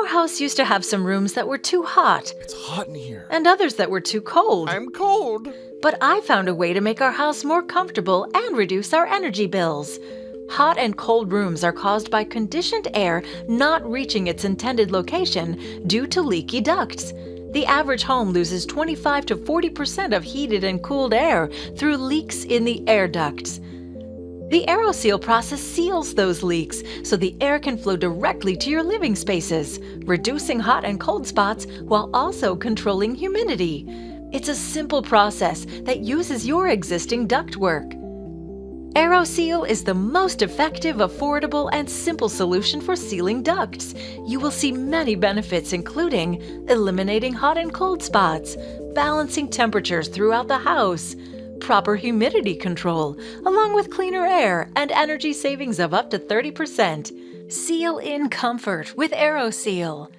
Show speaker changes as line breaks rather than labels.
Our house used to have some rooms that were too hot
It's hot in here.
and others that were too cold.
I'm cold.
But I found a way to make our house more comfortable and reduce our energy bills. Hot and cold rooms are caused by conditioned air not reaching its intended location due to leaky ducts. The average home loses 25 to 40% of heated and cooled air through leaks in the air ducts. The AeroSeal process seals those leaks so the air can flow directly to your living spaces, reducing hot and cold spots while also controlling humidity. It's a simple process that uses your existing ductwork. AeroSeal is the most effective, affordable, and simple solution for sealing ducts. You will see many benefits, including eliminating hot and cold spots, balancing temperatures throughout the house, proper humidity control, along with cleaner air and energy savings of up to 30%. Seal in comfort with AeroSeal.